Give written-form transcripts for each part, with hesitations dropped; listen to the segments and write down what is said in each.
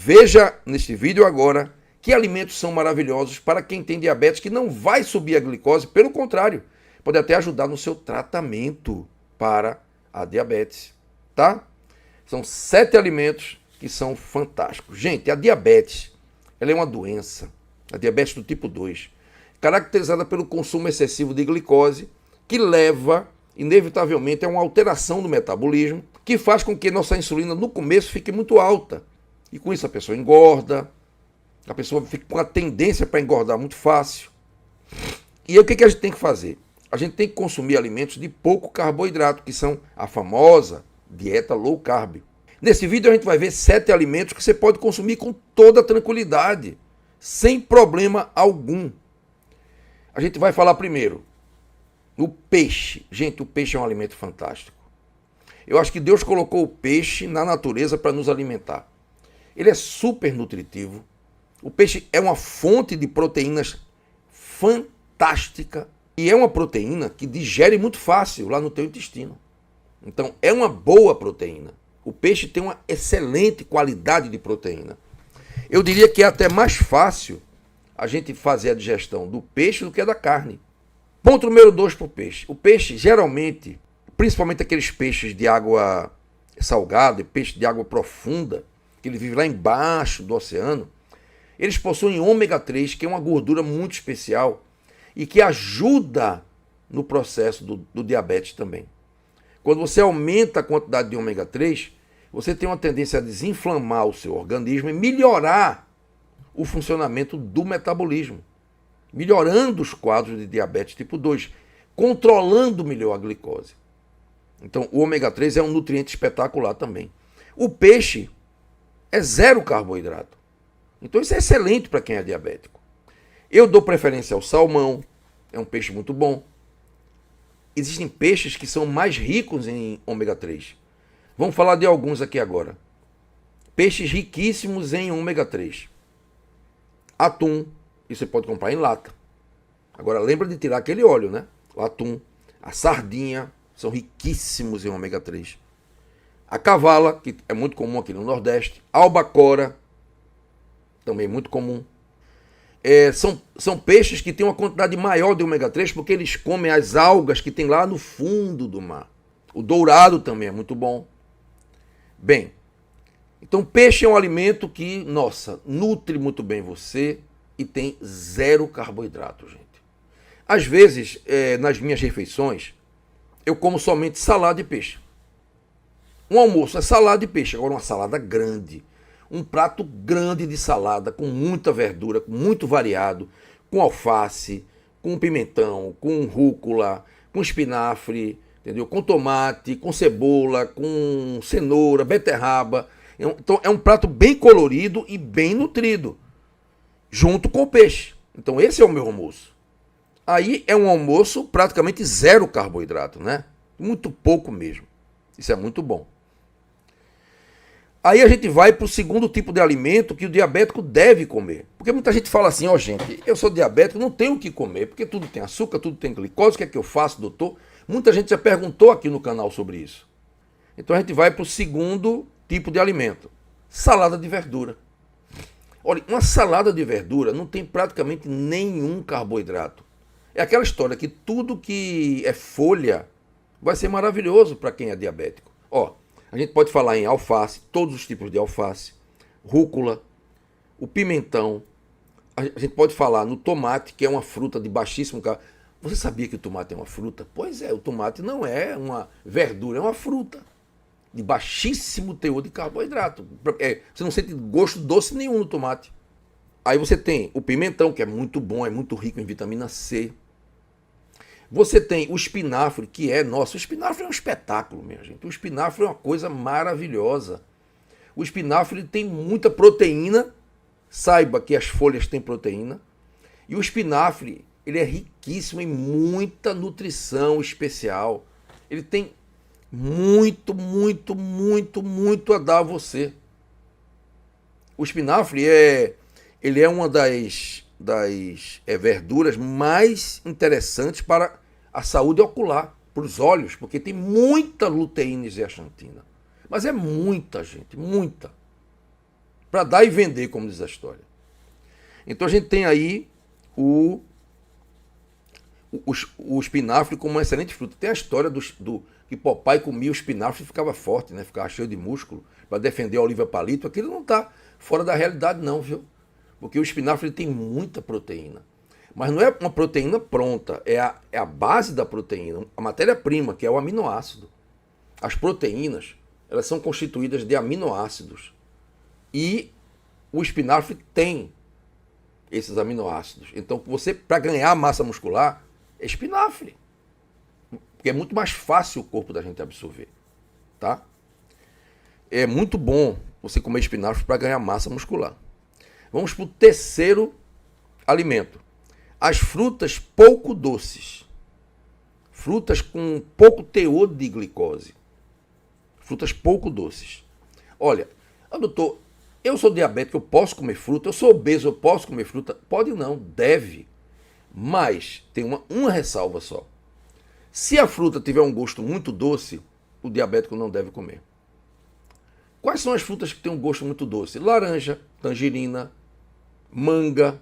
Veja neste vídeo agora que alimentos são maravilhosos para quem tem diabetes, que não vai subir a glicose, pelo contrário, pode até ajudar no seu tratamento para a diabetes, tá? São 7 alimentos que são fantásticos. Gente, a diabetes, ela é uma doença, a diabetes do tipo 2, caracterizada pelo consumo excessivo de glicose, que leva, inevitavelmente, a uma alteração do metabolismo, que faz com que nossa insulina, no começo, fique muito alta. E com isso a pessoa engorda, a pessoa fica com a tendência para engordar muito fácil. E aí o que a gente tem que fazer? A gente tem que consumir alimentos de pouco carboidrato, que são a famosa dieta low carb. Nesse vídeo a gente vai ver 7 alimentos que você pode consumir com toda tranquilidade, sem problema algum. A gente vai falar primeiro no peixe. Gente, o peixe é um alimento fantástico. Eu acho que Deus colocou o peixe na natureza para nos alimentar. Ele é super nutritivo. O peixe é uma fonte de proteínas fantástica e é uma proteína que digere muito fácil lá no teu intestino. Então, é uma boa proteína. O peixe tem uma excelente qualidade de proteína. Eu diria que é até mais fácil a gente fazer a digestão do peixe do que a da carne. Ponto número 2 para o peixe. O peixe, geralmente, principalmente aqueles peixes de água salgada, peixe de água profunda, que ele vive lá embaixo do oceano, eles possuem ômega 3, que é uma gordura muito especial e que ajuda no processo do diabetes também. Quando você aumenta a quantidade de ômega 3, você tem uma tendência a desinflamar o seu organismo e melhorar o funcionamento do metabolismo, melhorando os quadros de diabetes tipo 2, controlando melhor a glicose. Então, o ômega 3 é um nutriente espetacular também. O peixe é 0 carboidrato. Então, isso é excelente para quem é diabético. Eu dou preferência ao salmão, é um peixe muito bom. Existem peixes que são mais ricos em ômega 3. Vamos falar de alguns aqui agora. Peixes riquíssimos em ômega 3. Atum, isso você pode comprar em lata. Agora, lembra de tirar aquele óleo, né? O atum, a sardinha, são riquíssimos em ômega 3. A cavala, que é muito comum aqui no Nordeste. A albacora, também muito comum. São peixes que têm uma quantidade maior de ômega 3 porque eles comem as algas que tem lá no fundo do mar. O dourado também é muito bom. Bem, então peixe é um alimento que, nossa, nutre muito bem você e tem 0 carboidrato, gente. Às vezes, nas minhas refeições, eu como somente salada de peixe. Um almoço é salada de peixe, agora uma salada grande. Um prato grande de salada, com muita verdura, muito variado, com alface, com pimentão, com rúcula, com espinafre, entendeu? Com tomate, com cebola, com cenoura, beterraba. Então é um prato bem colorido e bem nutrido, junto com o peixe. Então esse é o meu almoço. Aí é um almoço praticamente 0 carboidrato, né? Muito pouco mesmo. Isso é muito bom. Aí a gente vai para o segundo tipo de alimento que o diabético deve comer. Porque muita gente fala assim, gente, eu sou diabético, não tenho o que comer, porque tudo tem açúcar, tudo tem glicose, o que é que eu faço, doutor? Muita gente já perguntou aqui no canal sobre isso. Então a gente vai para o segundo tipo de alimento, salada de verdura. Olha, uma salada de verdura não tem praticamente nenhum carboidrato. É aquela história que tudo que é folha vai ser maravilhoso para quem é diabético. A gente pode falar em alface, todos os tipos de alface, rúcula, o pimentão. A gente pode falar no tomate, que é uma fruta de baixíssimo carboidrato. Você sabia que o tomate é uma fruta? Pois é, o tomate não é uma verdura, é uma fruta de baixíssimo teor de carboidrato. Você não sente gosto doce nenhum no tomate. Aí você tem o pimentão, que é muito bom, é muito rico em vitamina C. Você tem o espinafre, que o espinafre é um espetáculo, minha gente. O espinafre é uma coisa maravilhosa. O espinafre tem muita proteína, saiba que as folhas têm proteína. E o espinafre, ele é riquíssimo em muita nutrição especial. Ele tem muito a dar a você. O espinafre ele é uma das verduras mais interessantes para a saúde ocular, para os olhos, porque tem muita luteína e zeaxantina. Mas é muita, gente, muita. para dar e vender, como diz a história. Então a gente tem aí o espinafre como uma excelente fruta. Tem a história do que Popeye comia o espinafre e ficava forte, né? Ficava cheio de músculo para defender a Olívia Palito. Aquilo não está fora da realidade não, viu? Porque o espinafre tem muita proteína. Mas não é uma proteína pronta, é a base da proteína, a matéria-prima, que é o aminoácido. As proteínas, elas são constituídas de aminoácidos. E o espinafre tem esses aminoácidos. Então, você, para ganhar massa muscular, é espinafre. Porque é muito mais fácil o corpo da gente absorver. Tá? É muito bom você comer espinafre para ganhar massa muscular. Vamos para o terceiro alimento. As frutas pouco doces. Frutas com pouco teor de glicose. Frutas pouco doces. Olha, doutor, eu sou diabético, eu posso comer fruta, eu sou obeso, eu posso comer fruta? Pode não, deve. Mas tem uma ressalva só. Se a fruta tiver um gosto muito doce, o diabético não deve comer. Quais são as frutas que têm um gosto muito doce? Laranja, tangerina, manga.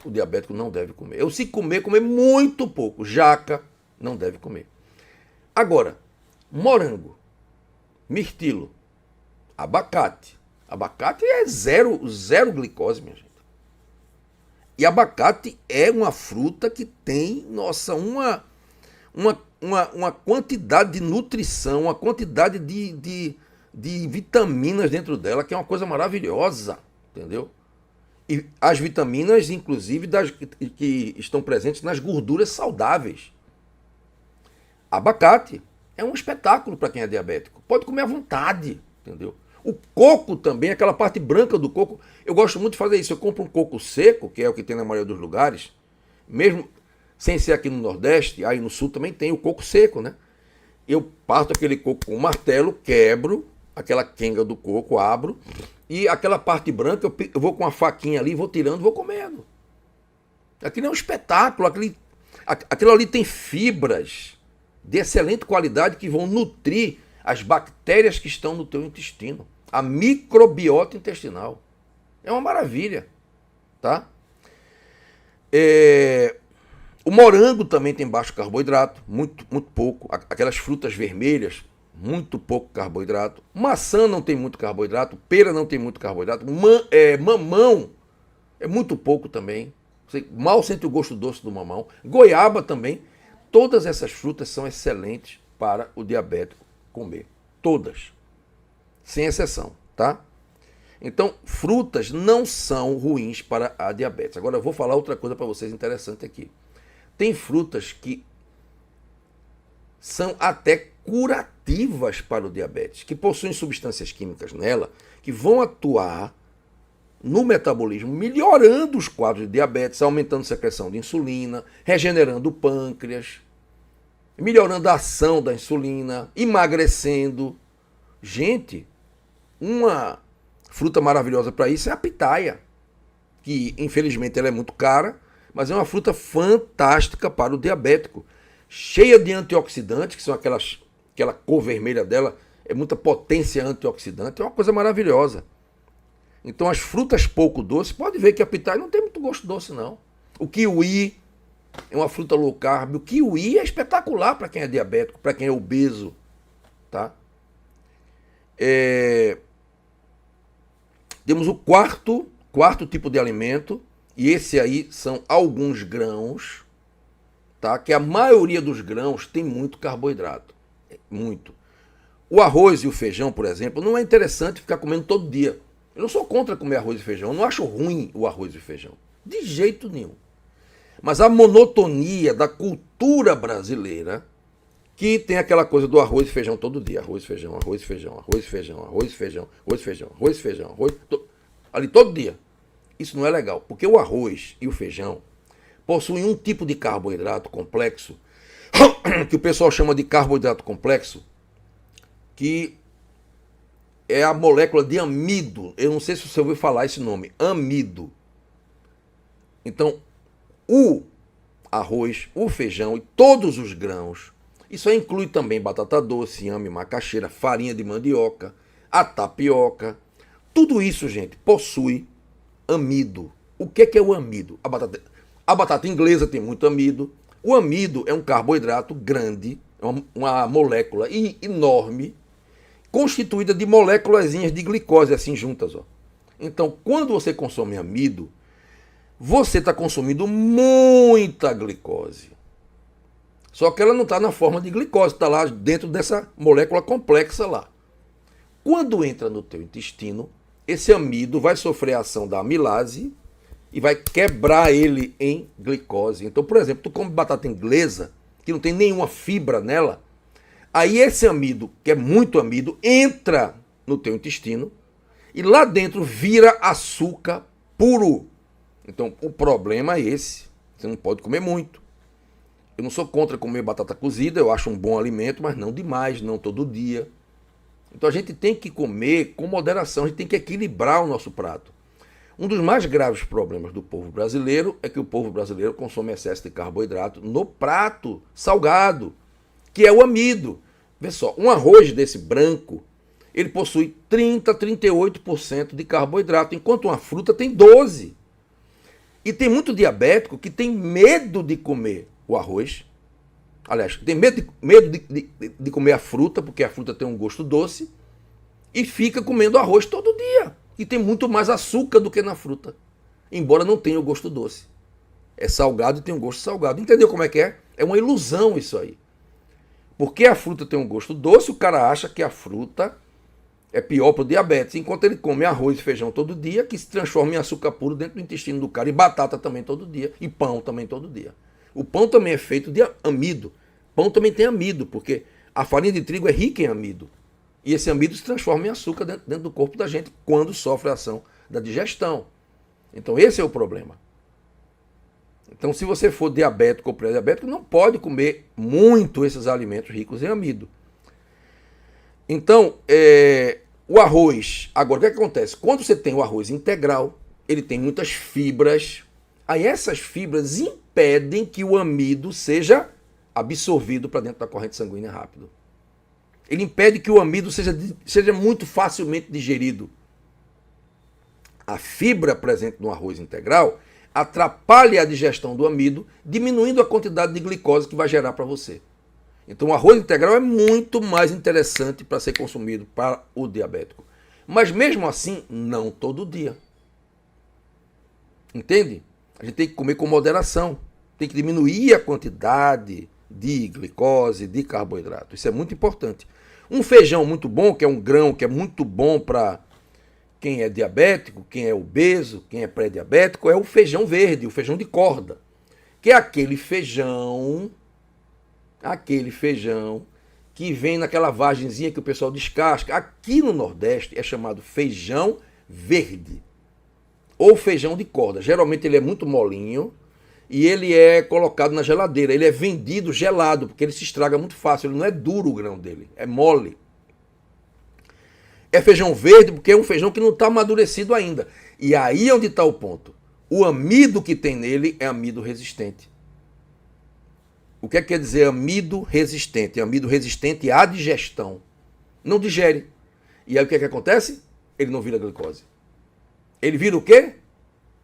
O diabético não deve comer. Eu se comer muito pouco. Jaca, não deve comer. Agora, morango, mirtilo, abacate. Abacate é zero glicose, minha gente. E abacate é uma fruta que tem, nossa, uma quantidade de nutrição, uma quantidade de vitaminas dentro dela, que é uma coisa maravilhosa, entendeu? E as vitaminas, inclusive, que estão presentes nas gorduras saudáveis. Abacate é um espetáculo para quem é diabético. Pode comer à vontade, entendeu? O coco também, aquela parte branca do coco, eu gosto muito de fazer isso. Eu compro um coco seco, que é o que tem na maioria dos lugares, mesmo sem ser aqui no Nordeste, aí no Sul também tem o coco seco, né? Eu parto aquele coco com um martelo, quebro aquela quenga do coco, abro, e aquela parte branca eu vou com uma faquinha ali, vou tirando, vou comendo. Aquilo é um espetáculo, aquilo ali tem fibras de excelente qualidade que vão nutrir as bactérias que estão no teu intestino. A microbiota intestinal. É uma maravilha, tá? O morango também tem baixo carboidrato, muito pouco. Aquelas frutas vermelhas, muito pouco carboidrato. Maçã não tem muito carboidrato, pera não tem muito carboidrato, mamão é muito pouco também. Você mal sente o gosto doce do mamão. Goiaba também. Todas essas frutas são excelentes para o diabético comer. Todas. Sem exceção, tá? Então, frutas não são ruins para a diabetes. Agora, eu vou falar outra coisa para vocês interessante aqui. Tem frutas que são até curativas para o diabetes, que possuem substâncias químicas nela que vão atuar no metabolismo, melhorando os quadros de diabetes, aumentando a secreção de insulina, regenerando o pâncreas, melhorando a ação da insulina, emagrecendo. Gente, uma fruta maravilhosa para isso é a pitaia, que infelizmente ela é muito cara, mas é uma fruta fantástica para o diabético, cheia de antioxidantes, que são aquela cor vermelha dela, é muita potência antioxidante, é uma coisa maravilhosa. Então as frutas pouco doces, pode ver que a pitaia não tem muito gosto doce não. O kiwi é uma fruta low carb, o kiwi é espetacular para quem é diabético, para quem é obeso, tá? Temos o quarto tipo de alimento, e esse aí são alguns grãos, tá? Que a maioria dos grãos tem muito carboidrato, muito. O arroz e o feijão, por exemplo, não é interessante ficar comendo todo dia. Eu não sou contra comer arroz e feijão, eu não acho ruim o arroz e o feijão, de jeito nenhum. Mas a monotonia da cultura brasileira, que tem aquela coisa do arroz e feijão todo dia, arroz, feijão, arroz, feijão, arroz, feijão, arroz, feijão, arroz, feijão, arroz, feijão, arroz, ali todo dia. Isso não é legal, porque o arroz e o feijão possuem um tipo de carboidrato complexo, que o pessoal chama de carboidrato complexo, que é a molécula de amido. Eu não sei se você ouviu falar esse nome, amido. Então, o arroz, o feijão e todos os grãos, isso aí inclui também batata doce, inhame, macaxeira, farinha de mandioca, a tapioca, Tudo isso, gente, possui amido. O que é o amido? A batata inglesa tem muito amido. O amido é um carboidrato grande, é uma molécula enorme, constituída de moléculazinhas de glicose assim juntas. Ó. Então, quando você consome amido, você está consumindo muita glicose. Só que ela não está na forma de glicose, está lá dentro dessa molécula complexa lá. Quando entra no teu intestino, esse amido vai sofrer a ação da amilase e vai quebrar ele em glicose. Então, por exemplo, tu come batata inglesa, que não tem nenhuma fibra nela, aí esse amido, que é muito amido, entra no teu intestino e lá dentro vira açúcar puro. Então, o problema é esse. Você não pode comer muito. Eu não sou contra comer batata cozida, eu acho um bom alimento, mas não demais, não todo dia. Então a gente tem que comer com moderação, a gente tem que equilibrar o nosso prato. Um dos mais graves problemas do povo brasileiro é que o povo brasileiro consome excesso de carboidrato no prato salgado, que é o amido. Vê só, um arroz desse branco, ele possui 30, 38% de carboidrato, enquanto uma fruta tem 12%. E tem muito diabético que tem medo de comer o arroz. Aliás, tem medo de comer a fruta, porque a fruta tem um gosto doce, e fica comendo arroz todo dia. E tem muito mais açúcar do que na fruta, embora não tenha o gosto doce. É salgado e tem um gosto salgado. Entendeu como é que é? É uma ilusão isso aí. Porque a fruta tem um gosto doce, o cara acha que a fruta é pior para o diabetes, enquanto ele come arroz e feijão todo dia, que se transforma em açúcar puro dentro do intestino do cara, e batata também todo dia, e pão também todo dia. O pão também é feito de amido. Pão também tem amido, porque a farinha de trigo é rica em amido. E esse amido se transforma em açúcar dentro do corpo da gente quando sofre a ação da digestão. Então esse é o problema. Então se você for diabético ou pré-diabético, não pode comer muito esses alimentos ricos em amido. Então, o arroz, agora o que acontece? Quando você tem o arroz integral, ele tem muitas fibras, aí essas fibras impedem que o amido seja absorvido para dentro da corrente sanguínea rápido. Ele impede que o amido seja muito facilmente digerido. A fibra presente no arroz integral atrapalha a digestão do amido, diminuindo a quantidade de glicose que vai gerar para você. Então o arroz integral é muito mais interessante para ser consumido para o diabético. Mas mesmo assim, não todo dia. Entende? A gente tem que comer com moderação. Tem que diminuir a quantidade de glicose, de carboidrato. Isso é muito importante. Um feijão muito bom, que é um grão que é muito bom para quem é diabético, quem é obeso, quem é pré-diabético, é o feijão verde, o feijão de corda. Que é aquele feijão que vem naquela vagenzinha que o pessoal descasca. Aqui no Nordeste é chamado feijão verde ou feijão de corda. Geralmente ele é muito molinho e ele é colocado na geladeira. Ele é vendido gelado porque ele se estraga muito fácil. Ele não é duro o grão dele, é mole. É feijão verde porque é um feijão que não está amadurecido ainda. E aí é onde está o ponto. O amido que tem nele é amido resistente. O que quer dizer amido resistente? Amido resistente à digestão. Não digere. E aí o que acontece? Ele não vira glicose. Ele vira o quê?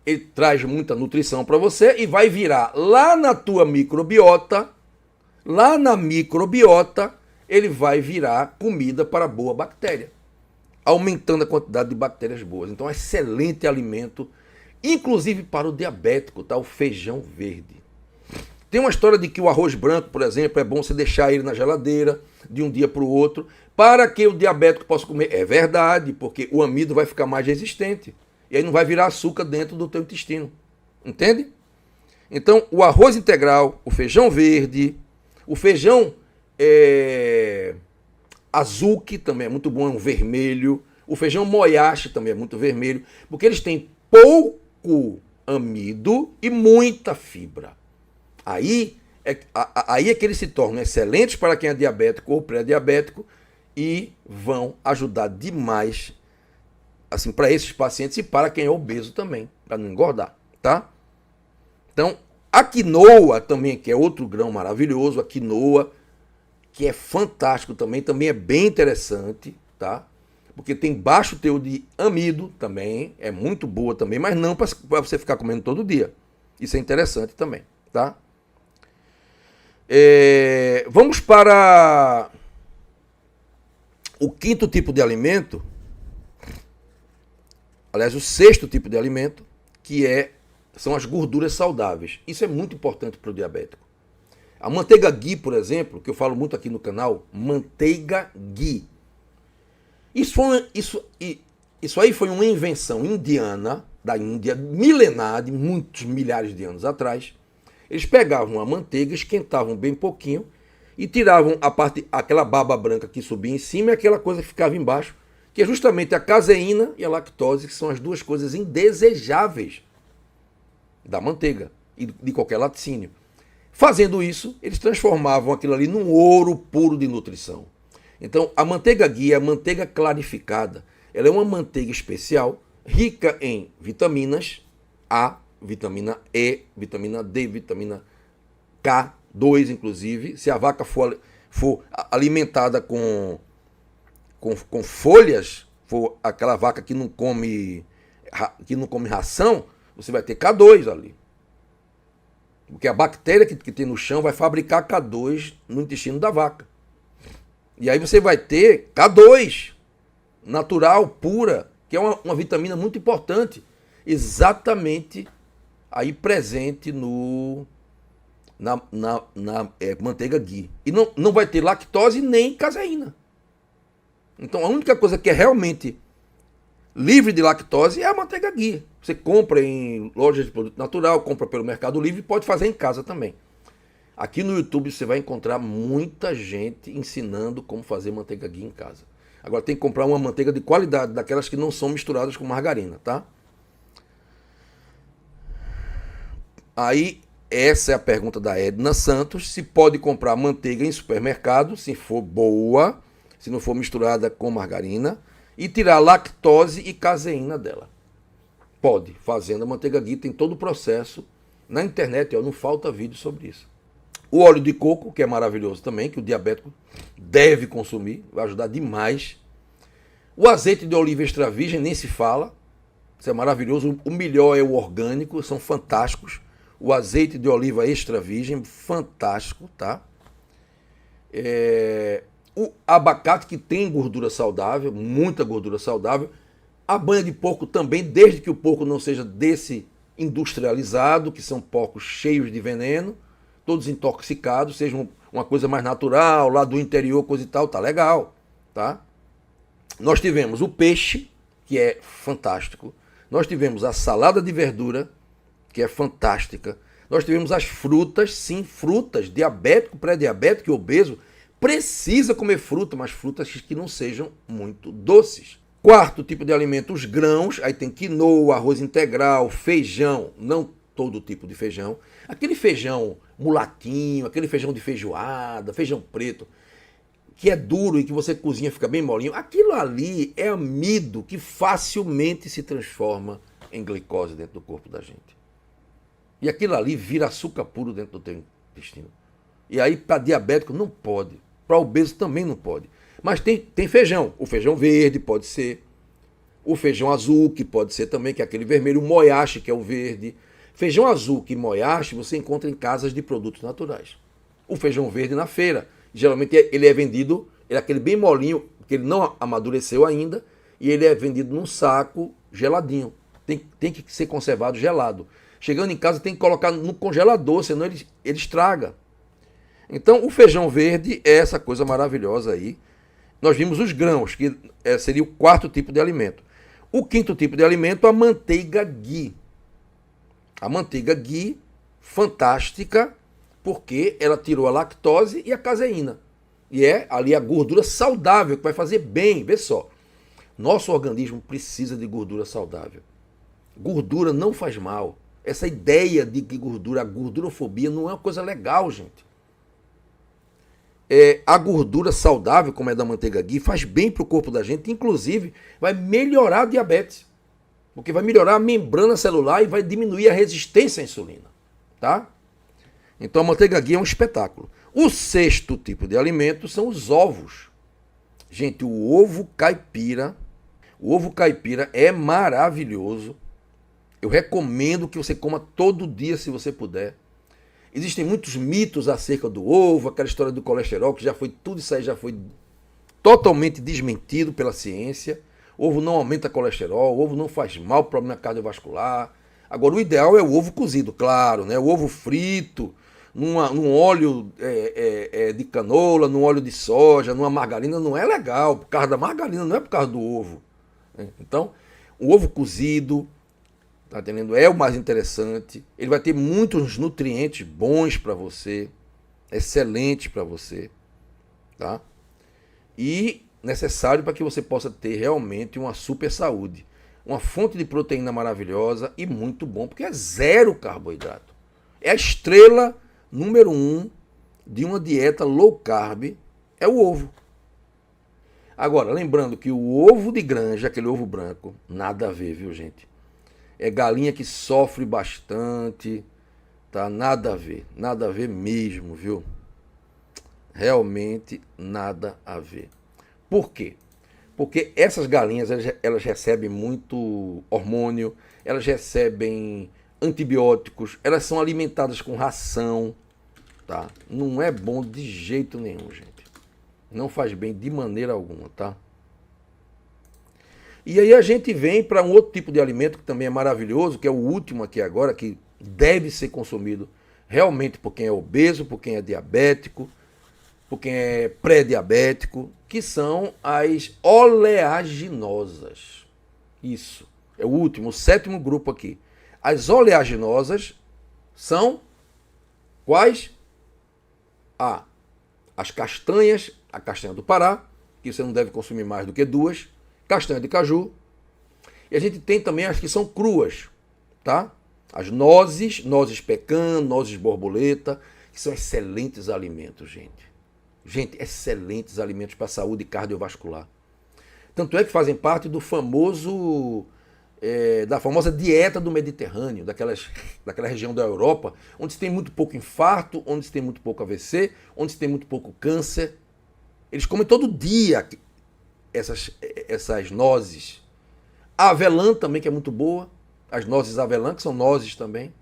Ele traz muita nutrição para você e vai virar lá na tua microbiota, ele vai virar comida para a boa bactéria, aumentando a quantidade de bactérias boas. Então é um excelente alimento, inclusive para o diabético, tá? O feijão verde. Tem uma história de que o arroz branco, por exemplo, é bom você deixar ele na geladeira de um dia para o outro, para que o diabético possa comer. É verdade, porque o amido vai ficar mais resistente. E aí não vai virar açúcar dentro do teu intestino. Entende? Então, o arroz integral, o feijão verde, o feijão azul, que também é muito bom, é um vermelho. O feijão moyashi também é muito vermelho, porque eles têm pouco amido e muita fibra. Aí é que eles se tornam excelentes para quem é diabético ou pré-diabético e vão ajudar demais assim, para esses pacientes e para quem é obeso também, para não engordar, tá? Então, a quinoa também, que é outro grão maravilhoso, a quinoa, que é fantástico também é bem interessante, tá? porque tem baixo teor de amido também, é muito boa também, mas não para você ficar comendo todo dia. Isso é interessante também, tá? Vamos para o quinto tipo de alimento, aliás, o sexto tipo de alimento, que são as gorduras saudáveis. Isso é muito importante para o diabético. A manteiga ghee, por exemplo, que eu falo muito aqui no canal, manteiga ghee. Isso aí foi uma invenção indiana, da Índia, milenar, de muitos milhares de anos atrás. Eles pegavam a manteiga, esquentavam bem pouquinho e tiravam aquela baba branca que subia em cima e aquela coisa que ficava embaixo, que é justamente a caseína e a lactose, que são as duas coisas indesejáveis da manteiga e de qualquer laticínio. Fazendo isso, eles transformavam aquilo ali num ouro puro de nutrição. Então, a manteiga ghee, a manteiga clarificada, ela é uma manteiga especial, rica em vitaminas A, vitamina E, vitamina D, vitamina K2, inclusive. Se a vaca for alimentada com folhas, for aquela vaca que não come ração, você vai ter K2 ali. Porque a bactéria que tem no chão vai fabricar K2 no intestino da vaca. E aí você vai ter K2, natural, pura, que é uma vitamina muito importante, exatamente aí presente na manteiga ghee. E não vai ter lactose nem caseína. Então a única coisa que é realmente livre de lactose é a manteiga ghee. Você compra em lojas de produto natural, compra pelo Mercado Livre e pode fazer em casa também. Aqui no YouTube você vai encontrar muita gente ensinando como fazer manteiga ghee em casa. Agora tem que comprar uma manteiga de qualidade, daquelas que não são misturadas com margarina, tá? Aí, essa é a pergunta da Edna Santos, se pode comprar manteiga em supermercado, se for boa, se não for misturada com margarina, e tirar lactose e caseína dela. Pode, fazendo a manteiga ghee, tem todo o processo. Na internet, não falta vídeo sobre isso. O óleo de coco, que é maravilhoso também, que o diabético deve consumir, vai ajudar demais. O azeite de oliva extra virgem nem se fala, isso é maravilhoso. O melhor é o orgânico, são fantásticos. O azeite de oliva extra virgem, fantástico, tá? O abacate, que tem gordura saudável, muita gordura saudável. A banha de porco também, desde que o porco não seja desse industrializado, que são porcos cheios de veneno, todos intoxicados, seja uma coisa mais natural, lá do interior, coisa e tal, tá legal, tá? Nós tivemos o peixe, que é fantástico. Nós tivemos a salada de verdura, que é fantástica. Nós tivemos as frutas, sim, frutas, diabético, pré-diabético e obeso, precisa comer fruta, mas frutas que não sejam muito doces. Quarto tipo de alimento, os grãos, aí tem quinoa, arroz integral, feijão, não todo tipo de feijão. Aquele feijão mulatinho, aquele feijão de feijoada, feijão preto, que é duro e que você cozinha e fica bem molinho, aquilo ali é amido que facilmente se transforma em glicose dentro do corpo da gente. E aquilo ali vira açúcar puro dentro do teu intestino. E aí para diabético não pode, para obeso também não pode. Mas tem feijão, o feijão verde pode ser, o feijão azul, que pode ser também, que é aquele vermelho, o moyashi, que é o verde. Feijão azul e moyashi você encontra em casas de produtos naturais. O feijão verde na feira. Geralmente ele é vendido, ele é aquele bem molinho, que ele não amadureceu ainda, e ele é vendido num saco geladinho. Tem que ser conservado gelado. Chegando em casa tem que colocar no congelador, senão ele estraga. Então o feijão verde é essa coisa maravilhosa aí. Nós vimos os grãos, que seria o quarto tipo de alimento. O quinto tipo de alimento, a manteiga ghee. A manteiga ghee, fantástica, porque ela tirou a lactose e a caseína. E é ali a gordura saudável, que vai fazer bem. Vê só, nosso organismo precisa de gordura saudável. Gordura não faz mal. Essa ideia de que a gordurofobia não é uma coisa legal, gente. A gordura saudável, como é da manteiga ghee, faz bem para o corpo da gente, inclusive vai melhorar a diabetes, porque vai melhorar a membrana celular e vai diminuir a resistência à insulina, tá? Então a manteiga ghee é um espetáculo. O sexto tipo de alimento são os ovos. Gente, o ovo caipira O ovo caipira é maravilhoso. Eu recomendo que você coma todo dia se você puder. Existem muitos mitos acerca do ovo, aquela história do colesterol, que tudo isso aí já foi totalmente desmentido pela ciência. O ovo não aumenta colesterol, o ovo não faz mal para o problema cardiovascular. Agora, o ideal é o ovo cozido, claro, né? O ovo frito, num óleo de canola, num óleo de soja, numa margarina, não é legal, por causa da margarina, não é por causa do ovo. Né? Então, o ovo cozido, tá entendendo? É o mais interessante. Ele vai ter muitos nutrientes bons para você, excelentes para você, tá? E necessário para que você possa ter realmente uma super saúde. Uma fonte de proteína maravilhosa e muito bom, porque é zero carboidrato. É a estrela número 1 de uma dieta low carb, é o ovo. Agora, lembrando que o ovo de granja, aquele ovo branco, nada a ver, viu, gente? É galinha que sofre bastante, tá? Nada a ver mesmo, viu? Realmente nada a ver. Por quê? Porque essas galinhas, elas recebem muito hormônio, elas recebem antibióticos, elas são alimentadas com ração, tá? Não é bom de jeito nenhum, gente. Não faz bem de maneira alguma, tá? E aí a gente vem para um outro tipo de alimento que também é maravilhoso, que é o último aqui agora, que deve ser consumido realmente por quem é obeso, por quem é diabético, por quem é pré-diabético, que são as oleaginosas. Isso, é o último, o 7º grupo aqui. As oleaginosas são quais? As castanhas, a castanha do Pará, que você não deve consumir mais do que 2, castanha de caju, e a gente tem também as que são cruas, tá? As nozes pecan, nozes borboleta, que são excelentes alimentos, gente. Gente, excelentes alimentos para a saúde cardiovascular. Tanto é que fazem parte do famoso, da famosa dieta do Mediterrâneo, daquela região da Europa, onde se tem muito pouco infarto, onde se tem muito pouco AVC, onde se tem muito pouco câncer. Eles comem todo dia essas nozes. A avelã também, que é muito boa. As nozes avelã, que são nozes também.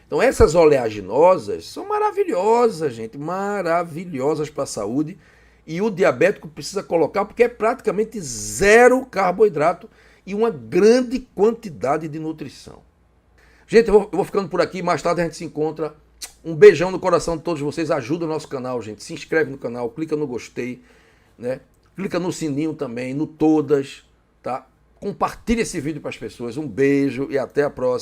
Então essas oleaginosas são maravilhosas, gente. Maravilhosas para a saúde. E o diabético precisa colocar porque é praticamente zero carboidrato e uma grande quantidade de nutrição. Gente, eu vou ficando por aqui. Mais tarde a gente se encontra. Um beijão no coração de todos vocês. Ajuda o nosso canal, gente. Se inscreve no canal, clica no gostei, né? Clica no sininho também, no todas, tá? Compartilha esse vídeo para as pessoas. Um beijo e até a próxima.